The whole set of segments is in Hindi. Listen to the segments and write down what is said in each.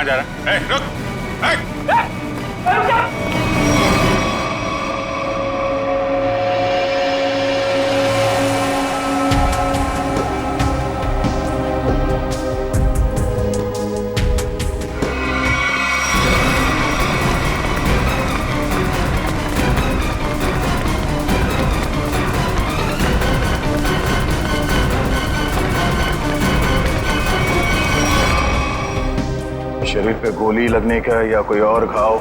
कहाँ जा रहा है? रुक! शरीर पे गोली लगने का या कोई और घाव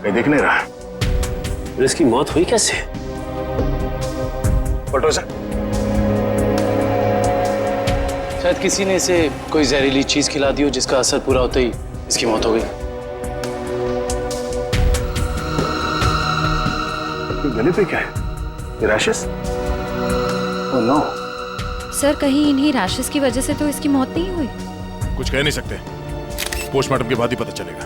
कहीं दिख नहीं रहा। फिर इसकी मौत हुई कैसे? फोटो से शायद किसी ने इसे कोई जहरीली चीज खिला दी हो, जिसका असर पूरा होते ही इसकी मौत हो गई। ये गले पे क्या है? ये रैशेस? Oh no. सर, कहीं इन्हीं रैशेस की वजह से तो इसकी मौत नहीं हुई? कुछ कह नहीं सकते, पोस्टमार्टम के बाद ही पता चलेगा।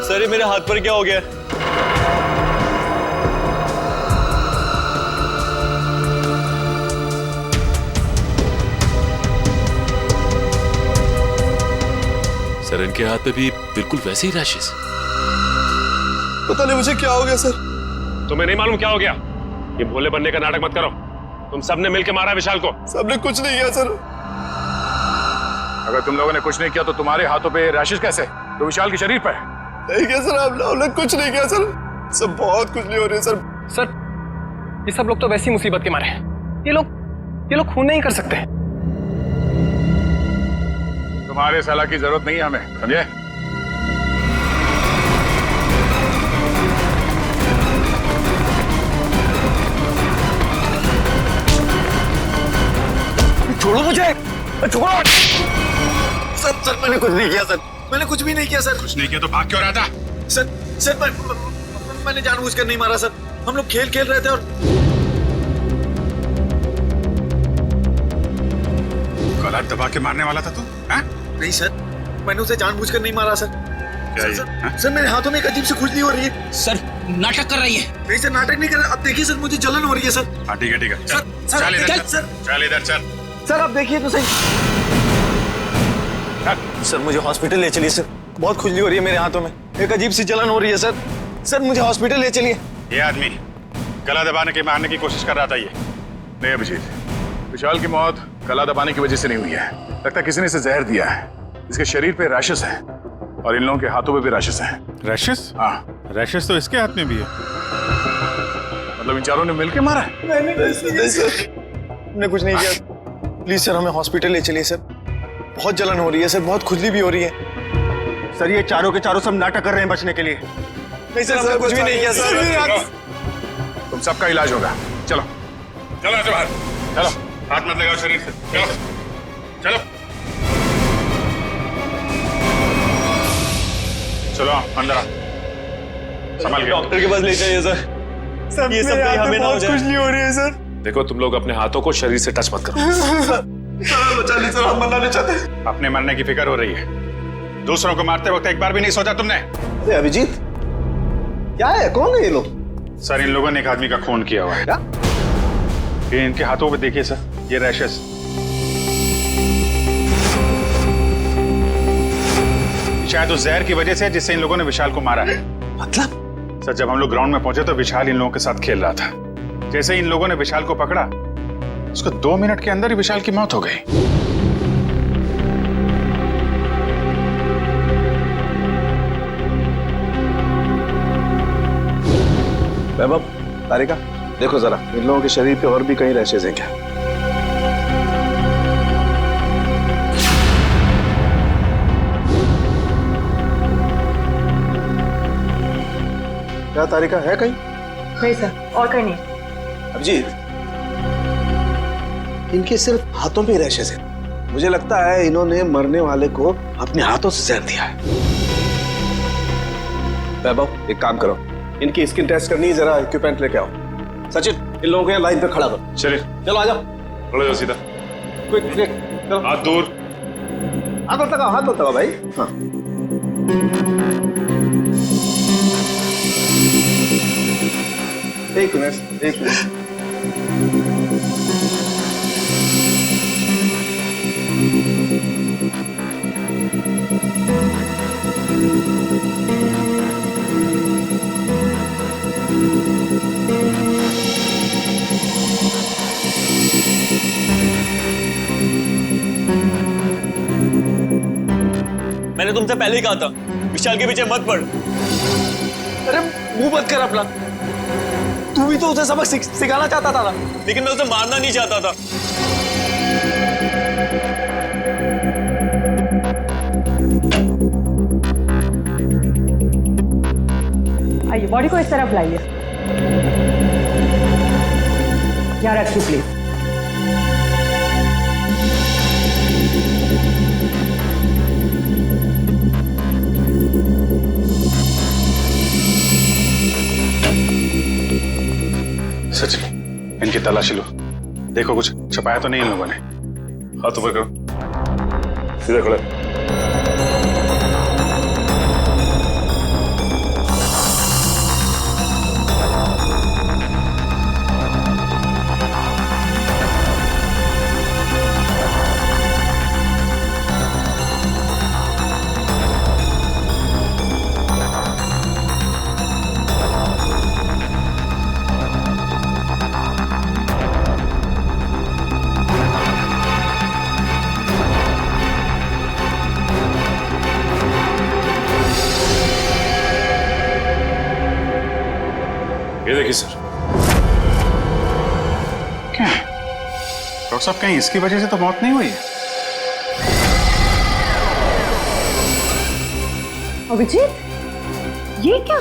सर, ये मेरे हाथ पर क्या हो गया? सर, इनके हाथ पे भी बिल्कुल वैसे ही रैशेस। पता नहीं मुझे क्या हो गया सर। तुम्हें नहीं मालूम क्या हो गया? ये भोले बनने का नाटक मत करो। तुम सबने मिलकर मारा विशाल को। सबने कुछ नहीं किया सर। अगर तुम लोगों ने कुछ नहीं किया तो तुम्हारे हाथों पे रैशेस कैसे? तो विशाल के शरीर पर नहीं किया सर, आप लोगों ने कुछ नहीं किया सर। सब बहुत खुजली हो रही है सर। सर, ये सब लोग तो वैसी मुसीबत के मारे हैं। ये लोग खून नहीं कर सकते। तुम्हारे सलाह की जरूरत नहीं है हमें, समझे? छोड़ो मुझे, छोड़ो। सर मैंने कुछ नहीं किया सर, मैंने कुछ भी नहीं किया सर। कुछ नहीं किया तो भाग क्यों रहा था? सर मैंने जानबूझकर नहीं मारा सर। हम लोग खेल रहे थे और गला दबा के मारने वाला था तू? नहीं सर, मैंने उसे जानबूझकर नहीं मारा सर। सर मेरे हाथों में एक अजीब सी खुजली हो रही है। सर, नाटक कर रही है। नहीं सर, नाटक नहीं कर रहा। अब देखिए सर, मुझे जलन हो रही है सर। हाँ ठीक है। चल इधर चल। सर आप देखिए तो सही। सर मुझे हॉस्पिटल ले चलिए सर, बहुत खुजली हो रही है मेरे हाथों में, एक अजीब सी जलन हो रही है सर। सर मुझे हॉस्पिटल ले चलिए। ये आदमी गला दबाने के मारने की कोशिश कर रहा था। ये नहीं अभिजीत, विशाल की मौत गला दबाने की वजह से नहीं हुई है। लगता है किसी ने इसे जहर दिया है। इसके शरीर पे रैशेस हैं और इन लोगों के हाथों पे भी रैशेस हैं। रैशेस? हाँ, रैशेस तो इसके हाथ में भी है। मतलब इन चारों ने मिलकर मारा है? नहीं सर, हमने कुछ नहीं किया। प्लीज सर हमें हॉस्पिटल ले चलिए सर, बहुत जलन हो रही है सर, बहुत खुजली भी हो रही है। सर, ये चारों के चारों सब नाटक कर रहे हैं बचने के लिए। नहीं सर, हमने कुछ भी नहीं किया सर। तुम सबका इलाज होगा। चलो चलो बाहर, चलो। हाथ मत लगाओ शरीर से। चलो चलो अंदर आ। संभाल के। डॉक्टर के पास ले जाइए सर। ये सब कहीं हमें ना हो जाए। खुजली हो रही है सर। देखो, तुम लोग अपने हाथों को शरीर से टच मत करो। बचा ली सर, हम मरना नहीं चाहते। अपने मरने की फिक्र हो रही है, दूसरों को मारते वक्त एक बार भी नहीं सोचा तुमने? अरे अभिजीत, क्या है? कौन है ये लोग? सर इन लोगों ने एक आदमी का खून किया हुआ है। क्या? ये इनके हाथों पे देखिए सर, ये रैशेस। शायद उस जहर की वजह से जिससे इन लोगों ने विशाल को मारा है। मतलब? सर जब हम लोग ग्राउंड में पहुंचे तो विशाल इन लोगों के साथ खेल रहा था। जैसे ही इन लोगों ने विशाल को पकड़ा, उसको 2 मिनट के अंदर ही विशाल की मौत हो गई। वैभव, तारिका, देखो जरा इन लोगों के शरीर पे और भी कहीं रैशेज हैं क्या? क्या तारिका, है कहीं? नहीं सर, और कहीं नहीं। अभिजीत, इनके सिर्फ हाथों पे रैशेज हैं। मुझे लगता है इन्होंने मरने वाले को अपने हाथों से जहर दिया है। वैभव, एक काम करो, इनकी स्किन टेस्ट करनी है, जरा इक्विपमेंट लेके आओ। सचिन, इन लोगों को यहाँ लाइन पे खड़ा करो। चलिए चलो आ जाओ। खड़े जाओ सीधा। क्विक क्विक, चलो। हाथ दूर। हाथ मत लगाओ, हाथ मत लगाओ भाई। हाँ। एक मिनट। मैंने तुमसे पहले ही कहा था विशाल के पीछे मत पड़। अरे मुंह बंद कर अपना, तू भी तो उसे सबक सिखाना चाहता था ना। लेकिन मैं उसे मारना नहीं चाहता था। आइए, बॉडी को इस तरफ लाइए। यहाँ रखिए प्लीज। सचिन, इनकी तलाशी लो, देखो कुछ छपाया तो नहीं इन लोगों ने। हाथ ऊपर करो, सीधा खड़े। ये देखिए सर। क्या डॉक्टर साहब, कहीं इसकी वजह से तो मौत नहीं हुई है? अभिजीत, ये क्या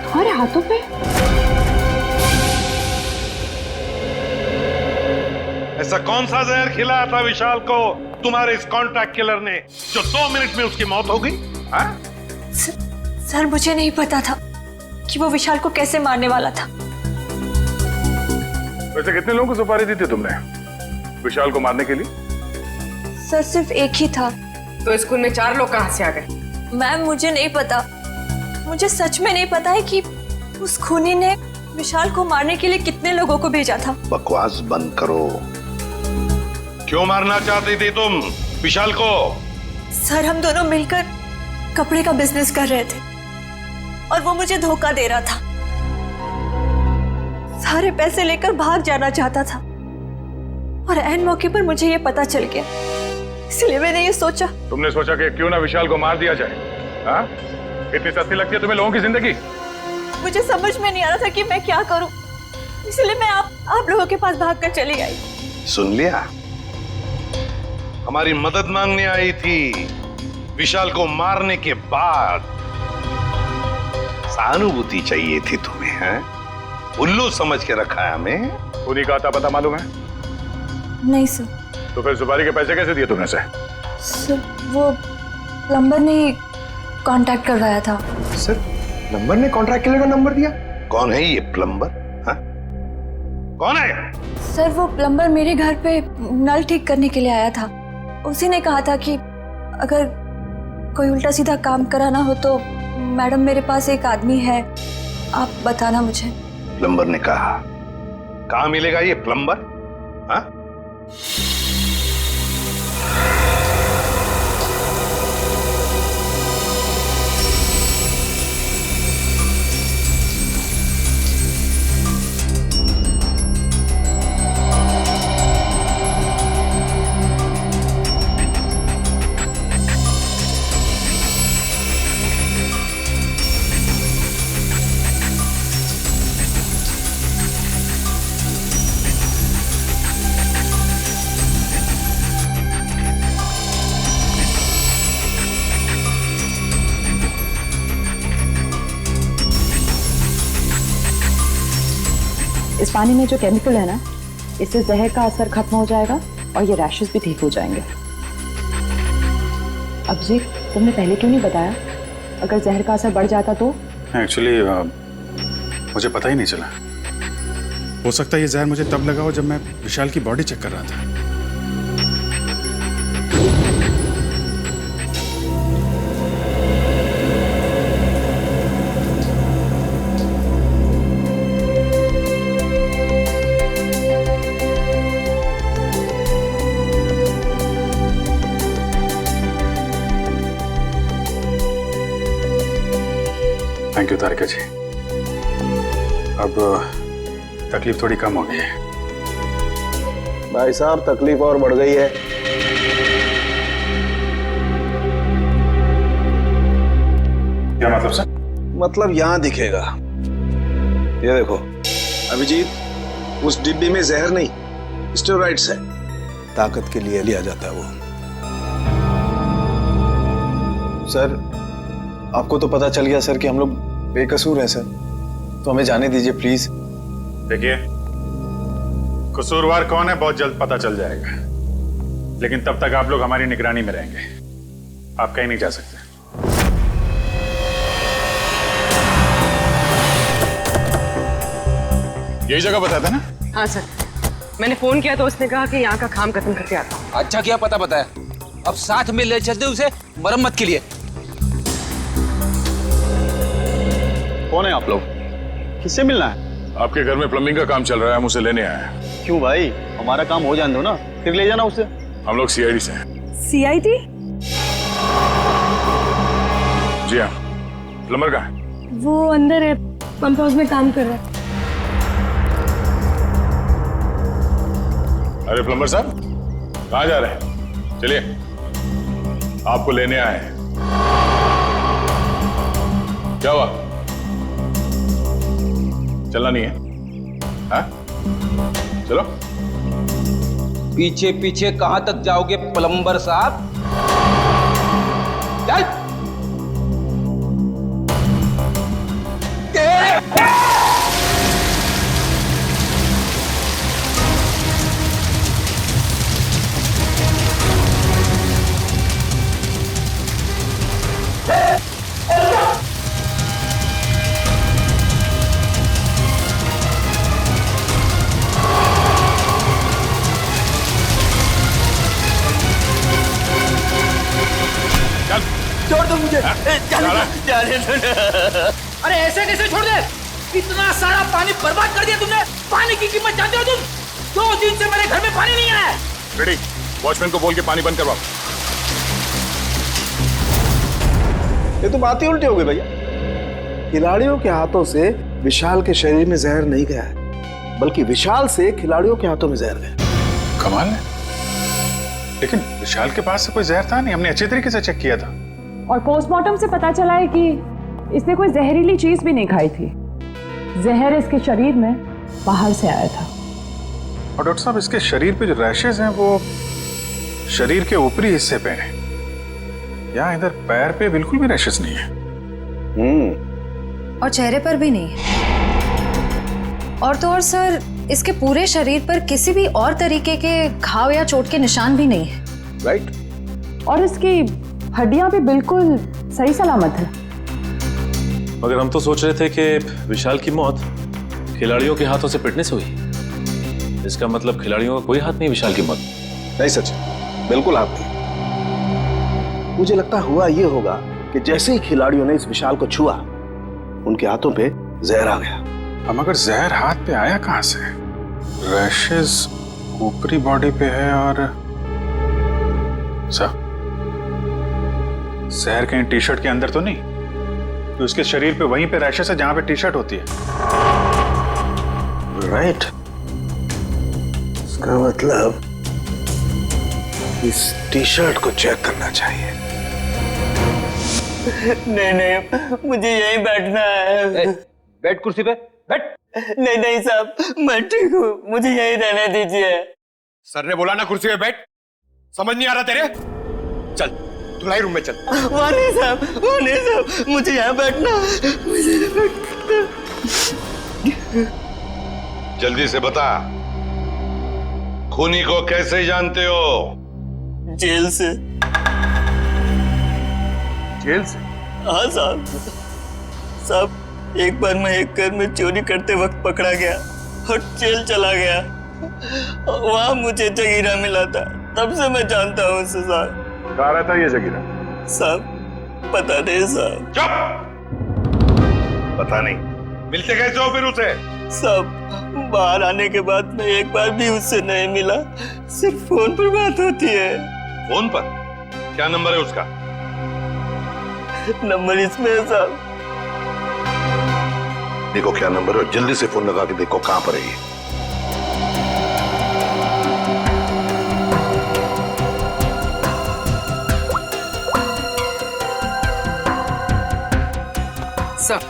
तुम्हारे हाथों पे? ऐसा कौन सा जहर खिलाया था विशाल को तुम्हारे इस कॉन्ट्रैक्ट किलर ने जो 2 मिनट में उसकी मौत हो गई? सर मुझे नहीं पता था कि वो विशाल को कैसे मारने वाला था। वैसे कितने लोगों को सुपारी दी थी तुमने विशाल को मारने के लिए? सर सिर्फ एक ही था। तो स्कूल में 4 लोग कहाँ से आ गए? मैम मुझे नहीं पता, मुझे सच में नहीं पता है कि उस खूनी ने विशाल को मारने के लिए कितने लोगों को भेजा था। बकवास बंद करो। क्यों मारना चाहती थी तुम विशाल को? सर हम दोनों मिलकर कपड़े का बिजनेस कर रहे थे और वो मुझे धोखा दे रहा था। सारे पैसे लेकर भाग जाना चाहता था और ऐन मौके पर मुझे ये पता चल गया, इसलिए मैंने ये सोचा। तुमने सोचा कि क्यों ना विशाल को मार दिया जाए? हाँ? इतनी सस्ती लगती है तुम्हें लोगों की जिंदगी? मुझे समझ में नहीं आ रहा था कि मैं क्या करूं, इसलिए मैं आप लोगों के पास भागकर चली आई। सुन लिया, हमारी मदद मांगने आई थी विशाल को मारने के बाद। सहानुभूति चाहिए थी तुम्हें, हैं? उल्लू समझ के रखा है हमें। उन्हीं का आता पता मालूम है? नहीं सर। तो फिर सुपारी के पैसे कैसे दिए तुमने से? सर वो प्लम्बर ने कांटेक्ट करवाया था। सर प्लम्बर ने कॉन्ट्रैक्ट किलर का नंबर दिया? कौन है ये प्लम्बर? हाँ? कौन है? सर वो प्लम्बर मेरे घर पे नल ठीक करने के लिए आया था। उसी ने कहा था कि अगर कोई उल्टा सीधा काम कराना हो तो मैडम मेरे पास एक आदमी है, आप बताना मुझे। प्लम्बर ने कहा? कहाँ मिलेगा ये प्लम्बर? हाँ? इस पानी में जो केमिकल है ना, इससे जहर का असर खत्म हो जाएगा और ये रैशेस भी ठीक हो जाएंगे। अभिजीत, तुमने पहले क्यों नहीं बताया? अगर जहर का असर बढ़ जाता तो? एक्चुअली मुझे पता ही नहीं चला। हो सकता है ये जहर मुझे तब लगा हो जब मैं विशाल की बॉडी चेक कर रहा था। थैंक यू तारिका जी। अब तकलीफ थोड़ी कम हो गई है। भाई साहब तकलीफ और बढ़ गई है। क्या मतलब सर? मतलब यहाँ दिखेगा। ये देखो अभिजीत, उस डिब्बे में जहर नहीं स्टेरॉइड्स है, ताकत के लिए लिया जाता है वो। सर आपको तो पता चल गया सर कि हम लोग बेकसूर हैं सर, तो हमें जाने दीजिए प्लीज। देखिए, कसूरवार कौन है बहुत जल्द पता चल जाएगा, लेकिन तब तक आप लोग हमारी निगरानी में रहेंगे, आप कहीं नहीं जा सकते। यही जगह बताया था ना? हाँ सर, मैंने फोन किया तो उसने कहा कि यहाँ का काम खत्म करके आता हूँ। अच्छा किया पता बताया, अब साथ में ले चलते उसे मरम्मत के लिए। कौन है आप लोग, किससे मिलना है? आपके घर में प्लम्बिंग का काम चल रहा है, हम उसे लेने आए हैं। क्यों भाई, हमारा काम हो जाने दो ना, फिर ले जाना उसे। हम लोग सीआईडी से हैं। सीआईडी? जी हाँ। प्लम्बर कहाँ है? वो अंदर है, पंप हाउस में काम कर रहा है। अरे प्लम्बर साहब, कहाँ जा रहे हैं? चलिए, आपको लेने आए हैं। क्या हुआ? चलना नहीं है? हाँ? चलो। पीछे पीछे कहां तक जाओगे प्लम्बर साहब? चल। छोड़ दो मुझे। अरे ऐसे कैसे छोड़ दे? इतना सारा पानी बर्बाद कर दिया तुमने। पानी की कीमत जानते हो तुम? 2 दिन से मेरे घर में पानी नहीं आया। रेडी, वॉचमैन को बोल के पानी बंद करवाओ। ये तो बात ही उल्टी हो गई भैया। खिलाड़ियों के हाथों से विशाल के शरीर में जहर नहीं गया है, बल्कि विशाल से खिलाड़ियों के हाथों में जहर गया। कमाल है, लेकिन विशाल के पास से कोई जहर था नहीं, हमने अच्छे तरीके से चेक किया था। और पोस्टमार्टम से पता चला है कि इसने कोई जहरीली चीज भी नहीं खाई थी। जहर इसके शरीर में बाहर से आया था। और डॉक्टर साहब, इसके शरीर पे जो रैशेज हैं वो शरीर के ऊपरी हिस्से पे हैं, यहाँ इधर पैर पे बिल्कुल भी रैशेज नहीं है। और चेहरे पर भी नहीं है। और तो और सर, इसके पूरे शरीर पर किसी भी और तरीके के घाव या चोट के निशान भी नहीं है। राइट। और इसकी हड्डियां भी बिल्कुल सही सलामत है। मगर हम तो सोच रहे थे कि विशाल की मौत खिलाड़ियों के हाथों से पिटने से हुई। इसका मतलब खिलाड़ियों का कोई हाथ नहीं विशाल की मौत। नहीं सच, बिल्कुल हाथ नहीं। मुझे लगता हुआ ये होगा कि जैसे ही खिलाड़ियों ने इस विशाल को छुआ, उनके हाथों पे जहर आ गया। अब मगर जहर हाथ पे आया कहां से? रैशेज ऊपरी बॉडी पे है और जहर कहीं टी शर्ट के अंदर तो नहीं? तो उसके शरीर पे वहीं पे रैशेज है जहां पे टी शर्ट होती है। राइट। इसका मतलब इस टी शर्ट को चेक करना चाहिए। नहीं, मुझे यहीं बैठना है। बैठ कुर्सी पे, बैठ। नहीं साहब, मैं ठीक हूँ, मुझे यहीं रहने दीजिए। सर ने बोला ना कुर्सी पे बैठ, समझ नहीं आ रहा तेरे? चल धुलाई रूम में चल। वहाँ नहीं साहब, मुझे यहाँ बैठना है, मुझे यहाँ बैठना। जल्दी से बता, खूनी को कैसे जानते हो? जेल से। जेल से? हाँ साहब, एक बार मैं एक घर में चोरी करते वक्त पकड़ा गया और जेल चला गया। वहाँ मुझे जगीरा मिला था, तब से मैं जानता हूँ उसे साहब। कहाँ रहता है ये जगीरा? साहब पता नहीं साहब। चुप! पता नहीं, मिलते कैसे हो फिर उसे? साहब बाहर आने के बाद मैं एक बार भी उससे नहीं मिला, सिर्फ फोन पर बात होती है। फोन पर? क्या नंबर है उसका? नंबर इसमें है साहब। देखो क्या नंबर है, जल्दी से फोन लगा के देखो कहां पर है ये। सर,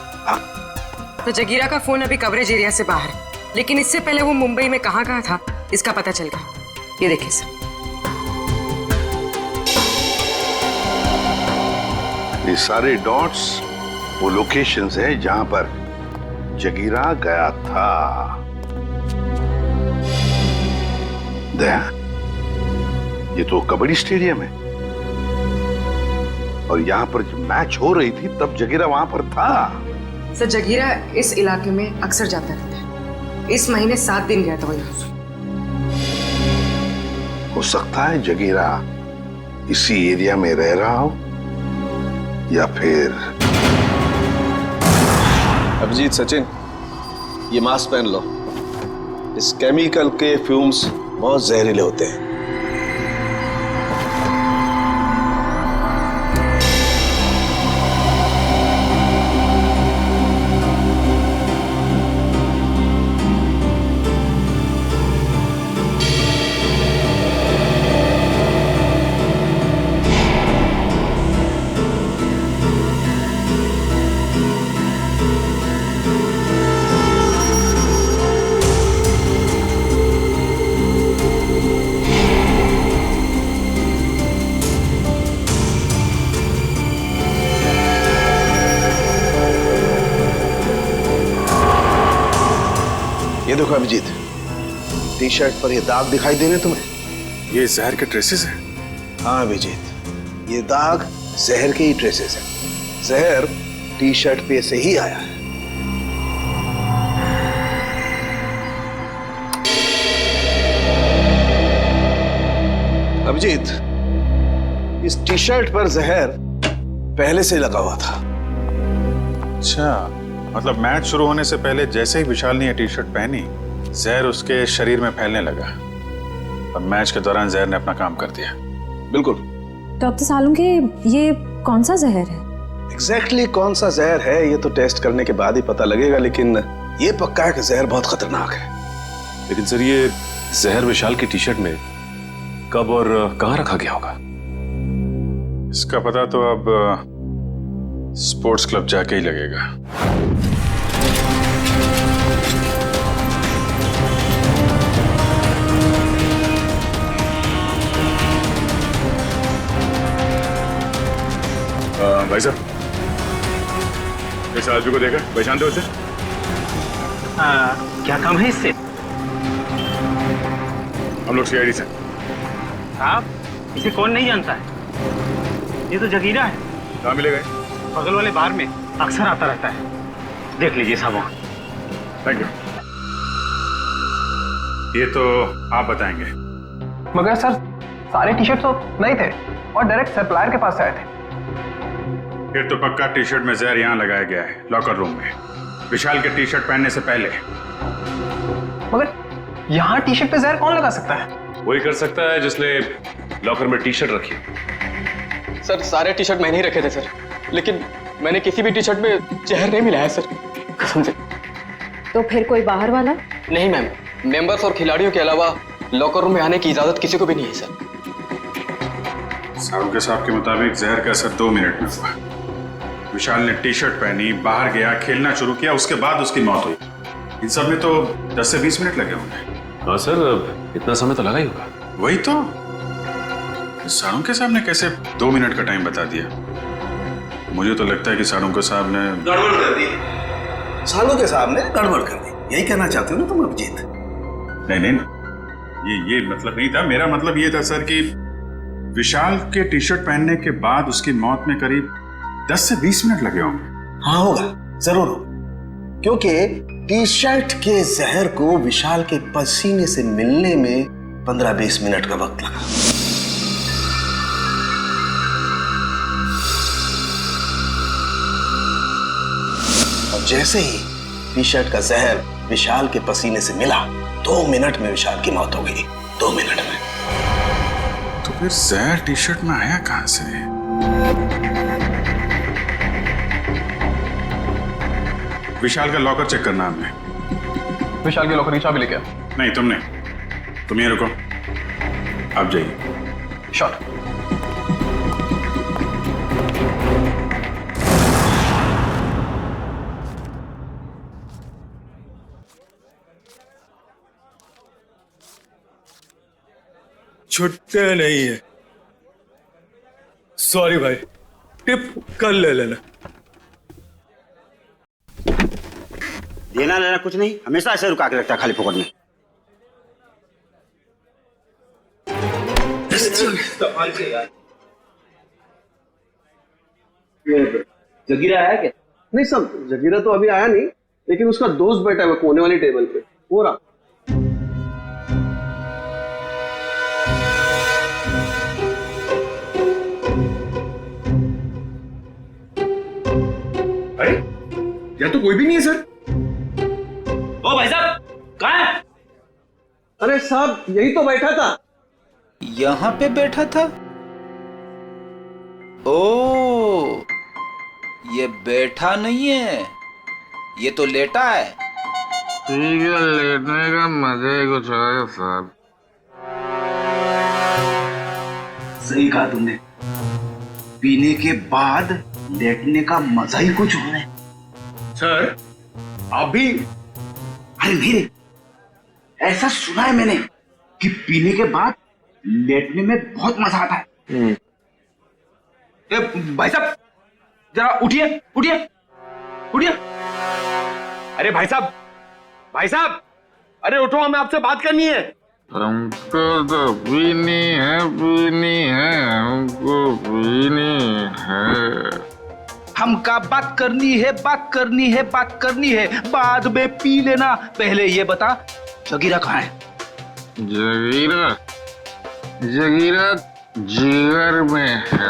तो जगीरा का फोन अभी कवरेज एरिया से बाहर है, लेकिन इससे पहले वो मुंबई में कहाँ था इसका पता चल गया। ये देखिए सर। ये सारे डॉट्स वो लोकेशंस हैं जहां पर जगीरा गया था। दया, ये तो कबड्डी स्टेडियम है और यहाँ पर जब मैच हो रही थी तब जगीरा वहां पर था। सर, जगीरा इस इलाके में अक्सर जाता रहता है। इस महीने 7 दिन गया था वो यहाँ से। हो सकता है जगीरा इसी एरिया में रह रहा हो या फिर। अभिजीत, सचिन, ये मास्क पहन लो। इस केमिकल के फ्यूम्स बहुत जहरीले होते हैं। ये देखो अभिजीत, टी शर्ट पर ये दाग दिखाई दे रहे हैं तुम्हें? ये जहर के ट्रेसेस हैं। हाँ अभिजीत, ये दाग जहर के ही ट्रेसेस हैं। जहर टी शर्ट पे से ही आया है। अभिजीत, इस टी शर्ट पर जहर पहले से लगा हुआ था। अच्छा, मतलब मैच शुरू होने से पहले जैसे ही विशाल ने ये टी शर्ट पहनी, जहर उसके शरीर में फैलने लगा और मैच के दौरान जहर ने अपना काम कर दिया। बिल्कुल। डॉक्टर सालुंके, ये कौन सा जहर है? एग्जैक्टली कौन सा जहर है ये तो टेस्ट करने के बाद ही पता लगेगा, लेकिन ये पक्का है कि जहर बहुत खतरनाक है। लेकिन सर, ये जहर विशाल की टी शर्ट में कब और कहाँ रखा गया होगा? इसका पता तो अब स्पोर्ट्स क्लब जाके ही लगेगा। भाई साहब, इस आदमी को देखा, पहचानते हो उसे? क्या काम है इससे? हम लोग सीआईडी से। आप इसे कौन नहीं जानता है? ये तो जगीरा है। कहाँ मिलेगा? बगल वाले बार में अक्सर आता रहता है, देख लीजिए साहब वहाँ। Thank you. ये तो आप बताएंगे। मगर सर, सारे टी शर्ट तो नहीं थे और डायरेक्ट सप्लायर के पास से आए थे। फिर तो पक्का टी शर्ट में जहर यहाँ लगाया गया है, लॉकर रूम में, विशाल के टी शर्ट पहनने से पहले। मगर यहाँ टी शर्ट पे जहर कौन लगा सकता है? वही कर सकता है जिसने लॉकर में टी शर्ट रखी। सर, सारे टी शर्ट मैंने ही रखे थे सर, लेकिन मैंने किसी भी टी शर्ट में जहर नहीं मिलाया सर, कसम से। तो फिर कोई बाहर वाला? नहीं मैम, मेंबर्स और खिलाड़ियों के अलावा लॉकर रूम में आने की इजाजत किसी को भी नहीं है सर। साहब के साहब के मुताबिक जहर का असर 2 मिनट में हुआ। विशाल ने टी शर्ट पहनी, बाहर गया, खेलना शुरू किया, उसके बाद उसकी मौत हुई। इन सब में तो 10 से 20 मिनट लगे होंगे। हाँ सर, इतना समय तो लगा ही होगा। वही तो, साळुंके साहब ने कैसे 2 मिनट का टाइम बता दिया? मुझे तो लगता है कि साळुंके साहब ने गड़बड़ कर दी। साळुंके साहब ने गड़बड़ कर दी, यही कहना चाहते हो ना तुम अभिजीत? नहीं, ये मतलब नहीं था। मेरा मतलब ये था सर कि विशाल के टी शर्ट पहनने के बाद उसकी मौत में करीब 10 से 20 मिनट लगे होंगे। हाँ होगा, जरूर होगा, क्योंकि टी शर्ट के जहर को विशाल के पसीने से मिलने में 15-20 मिनट का वक्त लगा। और जैसे ही टी शर्ट का जहर विशाल के पसीने से मिला, 2 मिनट में विशाल की मौत हो गई। 2 मिनट में। तो फिर जहर टी शर्ट में आया कहां से? विशाल का लॉकर चेक करना हमने। विशाल के लॉकर की चाबी लेके आ। नहीं, तुमने। तुम ये रुको, आप जाइए। शॉट। छुट्टे नहीं है। सॉरी भाई, टिप कल ले लेना। देना लेना कुछ नहीं, हमेशा ऐसे रुका के रखता है खाली फोकट में। जगीरा आया क्या? नहीं सब, जगीरा तो अभी आया नहीं, लेकिन उसका दोस्त बैठा है कोने वाली टेबल पे, हो रहा। अरे यहाँ तो कोई भी नहीं है सर। ओ भाई साहब, कहाँ है? अरे साहब यही तो बैठा था। यहाँ पे बैठा था? ओ, ये बैठा नहीं है, ये तो लेटा है। ठीक है, लेटने का मजा ही कुछ है साहब। सही कहा तुमने, पीने के बाद लेटने का मजा ही कुछ और है। सर आप भी? अरे नहीं रे, ऐसा सुना है मैंने कि पीने के बाद लेटने में बहुत मजा आता है। भाई साहब जरा उठिए उठिए उठिए। अरे भाई साहब, भाई साहब, अरे उठो, हमें आपसे बात करनी है। हमको तो पीनी है, पीनी है, हमको पीनी है। हमका बात करनी है, बात करनी है, बात करनी है, बाद में पी लेना। पहले ये बता, जगीरा कहाँ है? जगीरा, जगीरा जिगर में है।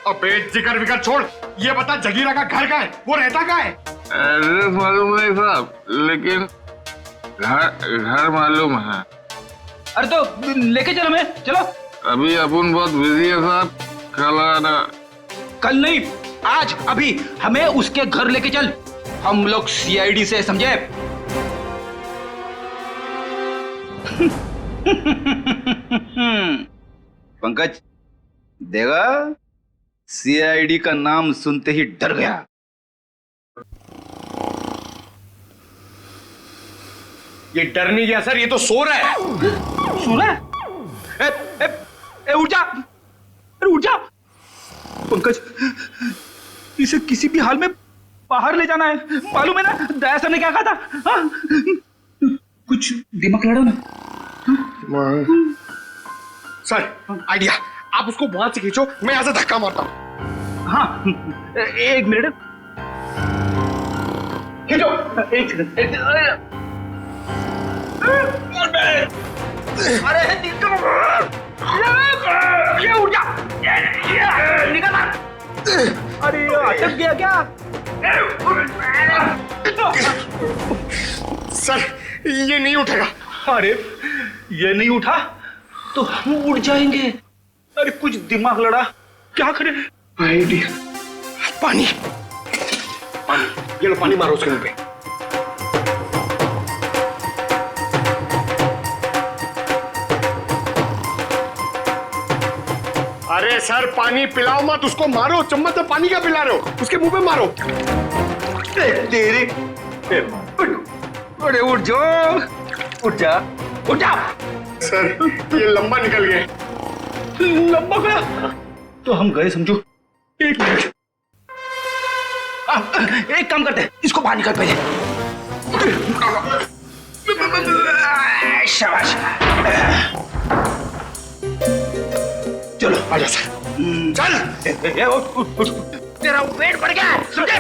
अबे जिगर विगर छोड़, ये बता जगीरा का घर कहाँ है, वो रहता कहाँ है? एड्रेस मालूम नहीं साहब, लेकिन घर मालूम है। अरे तो लेके चलो, मैं चलो। अभी अपन बहुत बिजी है साहब, कल आना। कल नहीं, आज, अभी हमें उसके घर लेके चल। हम लोग सीआईडी से, समझे? पंकज देगा, सीआईडी का नाम सुनते ही डर गया। ये डर नहीं गया सर, ये तो सो रहा है। सो रहा है? उठ जा, अरे उठ जा। पंकज, इसे किसी भी हाल में बाहर ले जाना है, मालूम है ना दया सर ने क्या कहा था? हाँ? कुछ दिमाग लड़ो ना। सर आइडिया, आप उसको वहां से खींचो, मैं यहां से धक्का मारता हूं। हाँ, एक मिनट, खींचो। एक सेकंड। अरे निकल, ये उठ जा, निकल। अरे अटक गया क्या? सर ये नहीं उठेगा। अरे ये नहीं उठा तो हम उड़ जाएंगे। अरे कुछ दिमाग लड़ा, क्या करें? आइडिया, पानी, पानी, ये लो पानी मारो उसके मुंह पे। अरे सर पानी पिलाओ मत उसको, मारो, चम्मच से पानी क्या पिला रहे हो, उसके मुंह पे मारो। तेरे अरे उठ जाओ, उठ जा, उठ जा। सर ये लंबा निकल गया। लंबा गया तो हम गए समझो। एक मिनट, एक काम करते हैं, इसको बाहर निकाल पहले। शाबाश, चलो आ जाओ सर। चल, उठ, उठ, तेरा वेट बढ़ गया, समझे?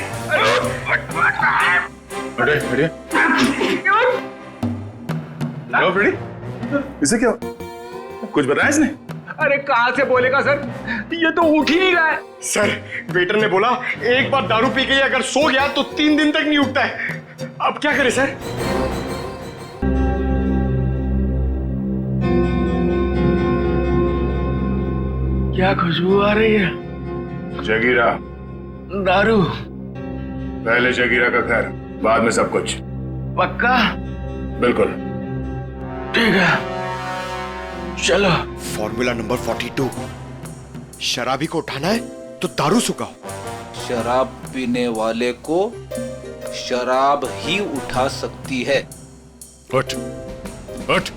बढ़िया, इसे क्या कुछ बताया इसने? अरे कहां से बोलेगा सर, ये तो उठ ही नहीं रहा है। सर वेटर ने बोला एक बार दारू पी के अगर सो गया तो 3 दिन तक नहीं उठता है। अब क्या करें सर? क्या खुशबू आ रही है? जगीरा, दारू। पहले जगीरा का घर, बाद में सब कुछ। पक्का? बिल्कुल। ठीक है, चलो। फॉर्मूला नंबर 42, शराबी को उठाना है तो दारू सुखाओ। शराब पीने वाले को शराब ही उठा सकती है। उठ, उठ।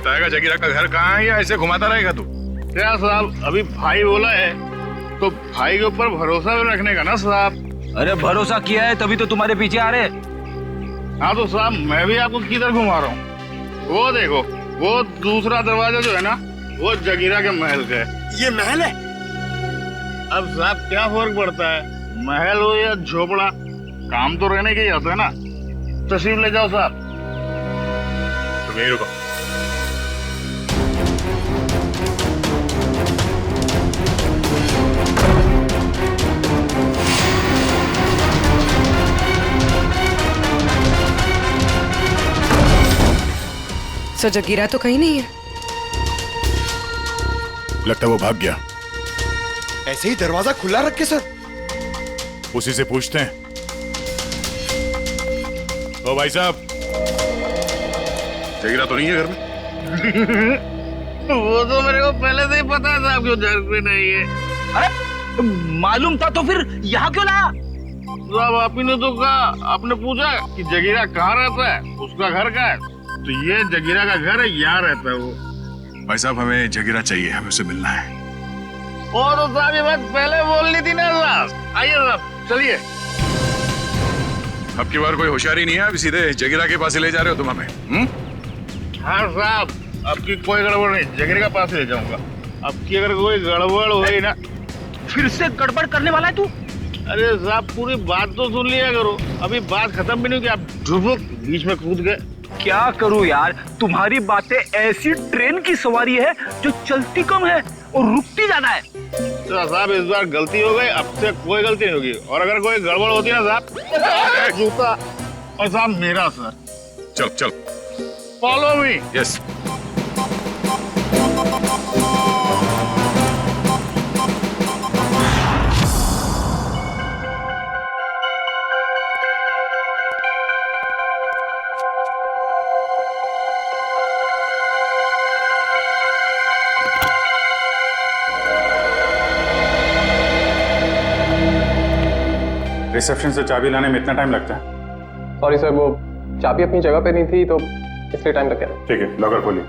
बताएगा जगीरा का घर कहाँ है या ऐसे घुमाता रहेगा तू? क्या साहब, अभी भाई बोला है तो भाई के ऊपर भरोसा भी रखने का ना साहब। अरे भरोसा किया है तभी तो तुम्हारे पीछे आ रहे। हाँ तो साहब मैं भी आपको किधर घुमा रहा हूँ। वो देखो, वो दूसरा दरवाजा जो है ना, वो जगीरा के महल का है। ये महल है? अब साहब क्या फर्क पड़ता है, महल हो या झोपड़ा, काम तो रहने के ही होता है ना। तशरीफ ले जाओ साहब। तुम यहीं रुको। सर जगीरा तो कहीं नहीं है। लगता है वो भाग गया। ऐसे ही दरवाजा खुला रख के सर? उसी से पूछते हैं। ओ भाई साहब, जगीरा तो नहीं है घर में? वो तो मेरे को पहले से ही पता था आपको घर पे नहीं है। अरे मालूम था तो फिर यहाँ क्यों लाया? साहब आप ही ने तो कहा, आपने पूछा कि जगीरा कहाँ रहता है, उसका घर कहाँ है, तो ये जगीरा का घर है, यहाँ रहता है वो। भाई साहब हमें जगीरा चाहिए, हमें उससे मिलना है। और तो साहब ये बात पहले बोलनी थी ना साहब। आइए साहब चलिए। अब की बार कोई होशियारी नहीं है, अभी सीधे जगीरा के पास ही ले जा रहे हो तुम हमें? हाँ साहब, अब की कोई गड़बड़ नहीं, जगीरा के पास ले जाऊंगा। अब की अगर कोई गड़बड़ हुई ना। फिर से गड़बड़ करने वाला है तू? अरे साहब पूरी बात तो सुन लिया करो, अभी बात खत्म भी नहीं हुई, आप झुक बीच में कूद गए। क्या करूं यार, तुम्हारी बातें ऐसी ट्रेन की सवारी है जो चलती कम है और रुकती ज्यादा है। तो साहब इस बार गलती हो गई, अब से कोई गलती नहीं होगी, और अगर कोई गड़बड़ होती है ना साहब, जूता और साहब मेरा सर। चल चल, फॉलो मी। यस। रिसेप्शन से चाबी लाने में इतना टाइम लगता है? सॉरी सर, वो चाबी अपनी जगह पे नहीं थी तो इसलिए टाइम लग गया। ठीक है, लॉकर खोलिए।